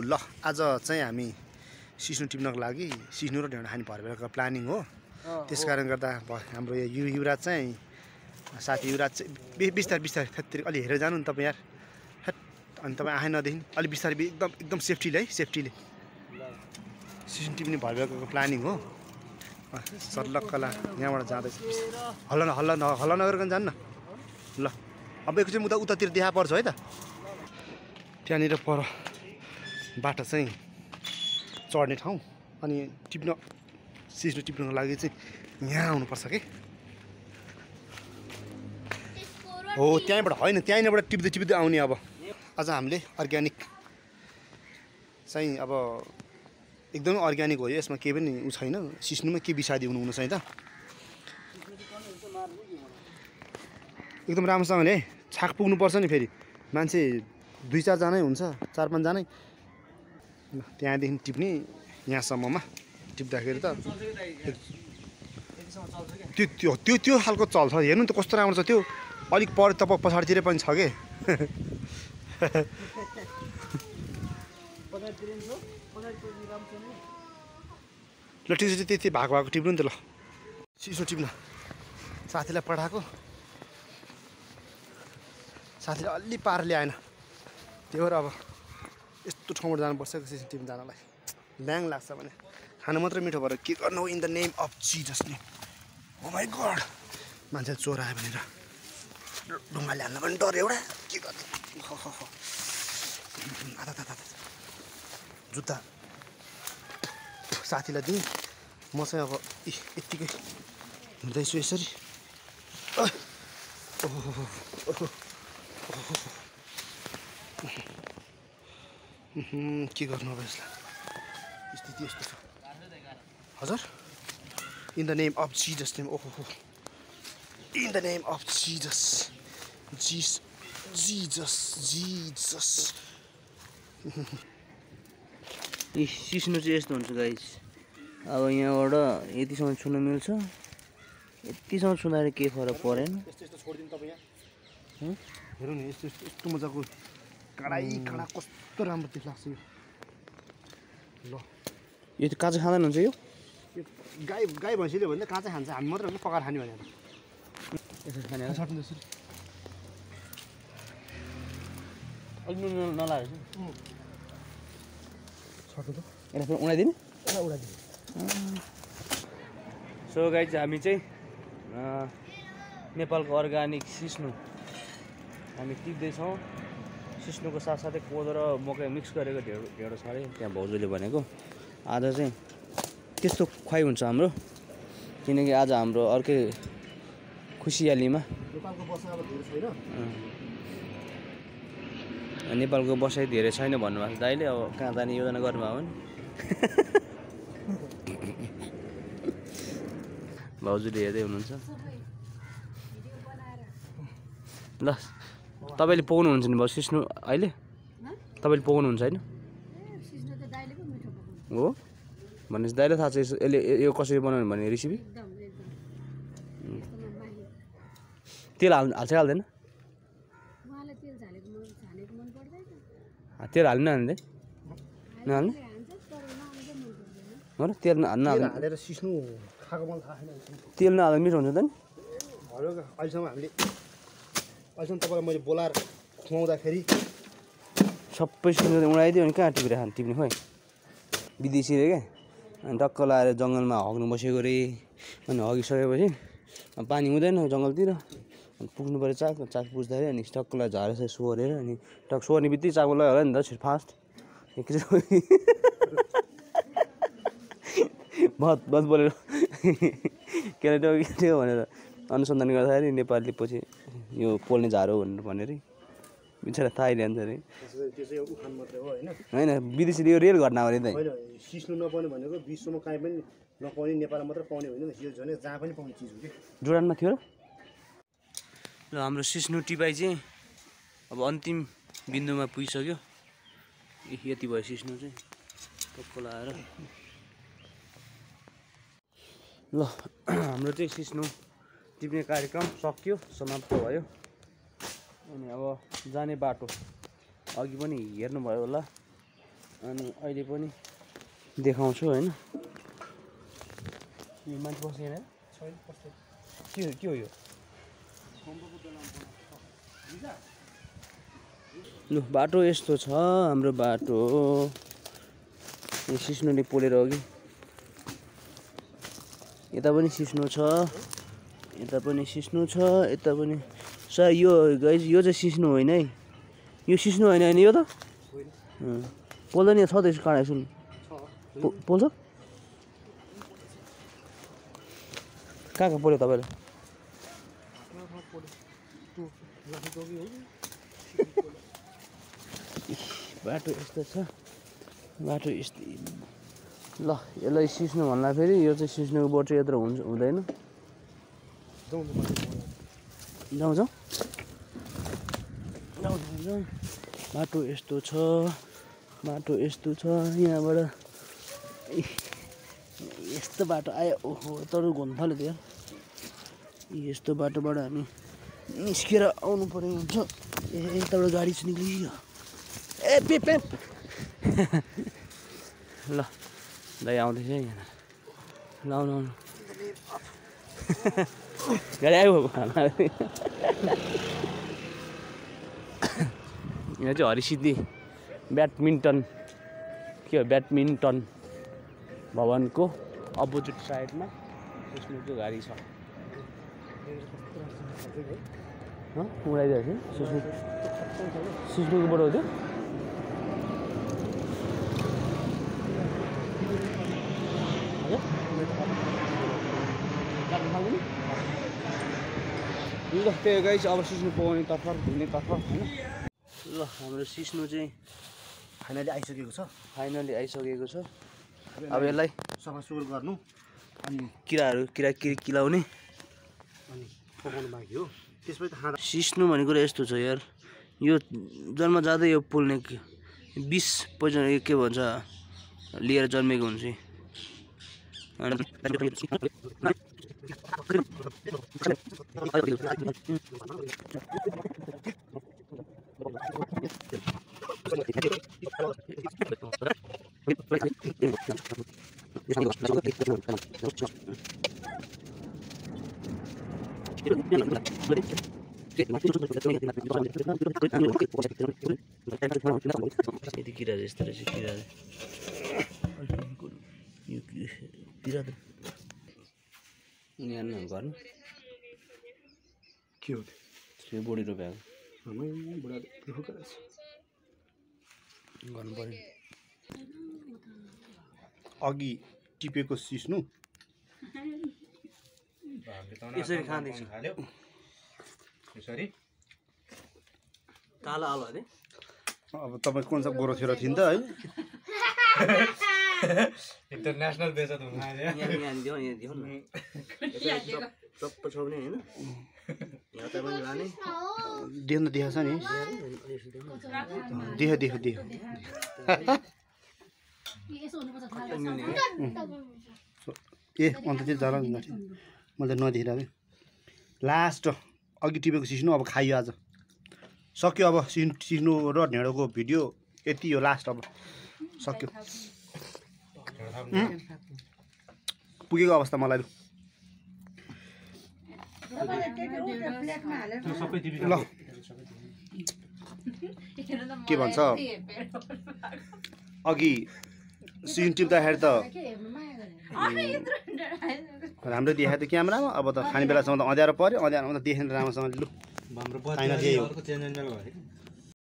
ल आज चाहिँ हामी सिस्नु टिप्नको लागि सिस्नु र ढेँडा खाने भरबेरको प्लानिङ हो। त्यसकारण गर्दा हाम्रो यो युवराज चाहिँ साथी युवराज चाहिँ बिस्तारै थेत्तिर अलि हेरेर जानु नि तपाईँ यार। अनि तपाईँ आए नदेखि अलि बिस्तारै एकदम सेफ्टीले है, सेफ्टीले सिस्नु टिप्ने भरबेरको प्लानिङ हो। सर्लक्कला यहाँबाट जाँदैछ, हल्ला नगरिकन जान्न ल। अब एकछिन उतातिर देखा पर्छ है त। त्यहाँनिर पर बाटो चाहिँ चढ्ने ठाउँ अनि सिस्नु टिप्नको लागि चाहिँ यहाँ आउनुपर्छ कि हो। त्यहीँबाट होइन, त्यहीँबाट टिप्दै आउने। अब अझ हामीले अर्ग्यानिक चाहिँ अब एकदमै अर्ग्यानिक हो। यसमा केही पनि उ छैन, सिस्नुमा के विषादी हुनु चाहिँ त एकदम राम्रोसँगले छाक पुग्नुपर्छ नि। फेरि मान्छे 2-4 जनै हुन्छ, 4-5 जनै त्यहाँदेखि टिप्ने यहाँसम्ममा टिप्दाखेरि त त्यो खालको चल्छ। हेर्नु नि त कस्तो राम्रो छ त्यो। अलिक पर तपाईँ पछाडितिर पनि छ के ल ठिक छ। त्यति भएको टिप्नु नि त ल। सिस्नु टिप्न साथीलाई पठाएको, साथीले अलि पार ल्याएन। त्यही भएर अब यस्तो ठाउँबाट जानुपर्छ सिस्नु टिप्न जानलाई। ल्याङ लाग्छ भने खानु मात्रै मिठो भएर के गर्नु हो। In the name of Jesus ने। ओ माई गड, मान्छे चोर आयो भनेर ढुङ्गाले हाल्न पनि डर एउटा के गर्नु। जुत्ता साथीलाई दिएँ, म चाहिँ अब यत्तिकै हुँदैछु यसरी। के गर्नु अब यसलाई, स्थिति यस्तो छ हजुर। In the name of Jesus name. ओहो in the name of Jesus Jesus. सिस्नु चाहिँ यस्तो हुन्छ गाइस। अब यहाँबाट यतिसम्म छुन मिल्छ, यतिसम्म छुँदाखेरि केही फरक परेन। यस्तो छोडिदिनु तपाईँ यहाँ हेर्नु नि। यस्तो मजाको काँडा कस्तो राम्रो देख्छ लाग्छ यो। ल यो त काँचो खाँदैन हुन्छ। यो गाई भैँसीले भन्दा काँचै खान्छ, हामी मात्रै हो पकाएर खाने भनेर यसरी खाने छट्नु जसरी अलिक नुन नलाएर छट्नु त यसलाई फेरि उडाइदिने। उडाइदिनु। सो गाइस हामी चाहिँ नेपालको अर्ग्यानिक सिस्नु हामी टिप्दैछौँ। सिस्नुको साथसाथै कोदो र मकै मिक्स गरेको ढेँडो छ अरे त्यहाँ भाउजूले भनेको। आज चाहिँ त्यस्तो खुवाइ हुन्छ हाम्रो, किनकि आज हाम्रो अर्कै खुसियालीमा नेपालको बसाइ धेरै छैन भन्नुभएको छ दाइले। अब कहाँ जाने योजना गर्नुभयो भने भाउजूले हेर्दै हुनुहुन्छ। ल तपाईँले पाउनुहुन्छ नि भयो सिस्नु अहिले? तपाईँले पाउनुहुन्छ होइन? हो भनेपछि दाइले थाहा छ यसले यो कसरी बनाउनु भन्ने रेसिपी। तेल हाल्छ हाल्दैन? तेल हाल्नु नहाल्ने नहाल्ने हो र? तेल हालेर सिस्नु खाएको मलाई थाहा छैन। तेल नहाल्दा मिठो हुन्छ त नि। अहिलेसम्म तपाईँलाई मैले बोलाएर खुवाउँदाखेरि सबै सिस्नु उडाइदियो भने कहाँ टिपेर टिप्ने खोइ विदेशीले क्या। अनि टक्क लाएर जङ्गलमा हग्नु बसेको रे। अनि हगिसकेपछि पानी हुँदैन जङ्गलतिर, अनि पुग्नु पऱ्यो चाक पुज्दाखेरि। अनि टक्कलाई झारेर सोहोरेर अनि टक्क सोहोर्ने बित्तिकै चाकु लगायो होला नि त फास्ट बहुत बोलेर के भनेर अनुसन्धान गर्दाखेरि नेपालले पछि यो पोल्ने झारो भनेर बिचरा थाहै ल्यान्छ अरे होइन। विदेशीले यो रियल घटना हो अरे त। सिस्नु नपाउने भनेको विश्वमा कहीँ पनि नपाउने, नेपालमा मात्रै पाउने होइन। यो झन् जहाँ पनि पाउने चिज हो कि। जोडानमा थियो र हाम्रो सिस्नु टिपाइ चाहिँ अब अन्तिम बिन्दुमा पुगिसक्यो। यति भयो सिस्नु चाहिँ टक्क लाएर। ल हाम्रो चाहिँ सिस्नु टिप्ने कार्यक्रम सकियो, समाप्त भयो। अनि अब जाने बाटो अघि पनि हेर्नुभयो होला, अनि अहिले पनि देखाउँछु होइन यो मान्छे बसेन के हो यो लु बाटो यस्तो छ हाम्रो बाटो यो सिस्नोले पोलेर हो कि यता पनि सिस्नो छ यता पनि सिस्नो छ यता पनि सर यो गाइस यो चाहिँ सिस्नो होइन है यो सिस्नो होइन होइन यो त पोल्दैन छ त यसो काँडा सुन पोल्छ कहाँ पोल्यो तपाईँले बाटो यस्तो छ बाटो यस्तो ल यसलाई सिस्नो भन्दा फेरि यो चाहिँ सिस्नोको बोट चाहिँ यत्रो हुँदैन जाउँ बाटो यस्तो छ यहाँबाट यस्तो बाटो आयो ओहो तर घुम्नु थाल्यो त्यो यस्तो बाटोबाट हामी निस्केर आउनु पर्ने हुन्छ यताबाट गाडी चाहिँ निक्लियो ए पेप ल दाइ आउँदैछ यहाँ लाउनु गाडी आयो यहाँ चाहिँ हरिसिद्धि ब्याडमिन्टन के हो ब्याडमिन्टन भवनको अपोजिट साइडमा सिस्नुको गाडी छ उडाइदिएको थियो सिस्नुको बोट हो त्यो ल त्यही गाइस अब सिस्नु पाउने तर्फ घुम्ने तर्फ होइन ल हाम्रो सिस्नु चाहिँ फाइनली आइसकेको छ अब यसलाई सफासुग्घर गर्नु अनि किराकिरी किलाउने अनि पकाउनु बाँकी हो त्यसपछि त खाँदा सिस्नु भन्ने कुरा यस्तो छ यार यो जन्म जाँदै यो पोल्ने 20 पोजिसन के भन्छ लिएर जन्मेको हुन्छ यति किरा जस्तो रहेछ किरा यहाँ गर्नु के हो त्यो बोडी रोप्याएको गर्नु पर्यो अघि टिपेको सिस्नु यसरी खाँदैछु यसरी कालो आलु अरे अब तपाईँ कुन चाहिँ गोरो थियो थिइन् त है इन्टरनेसनल बेचत हुन यहाँ दियो न चप्प छ भने होइन यहाँ त पनि लाने देख्न देखाएको छ नि देख ए अन्त चाहिँ जरा मैले त नदेखिरहेको लास्ट अघि टिपेको सिस्नु अब खाइयो आज सक्यो अब सिस्नु र ढेँडोको भिडियो यति हो लास्ट अब सक्यो पुगेको अवस्था मलाई ल के भन्छ अघि सिन टिप्दाखेरि त राम्रो देखायो त क्यामेरामा अब त खाने बेलासम्म त अँध्यारो पऱ्यो अँध्यारोमा त देखेन राम्रोसँगले लु हाम्रो होइन त्यही हो चेन्ज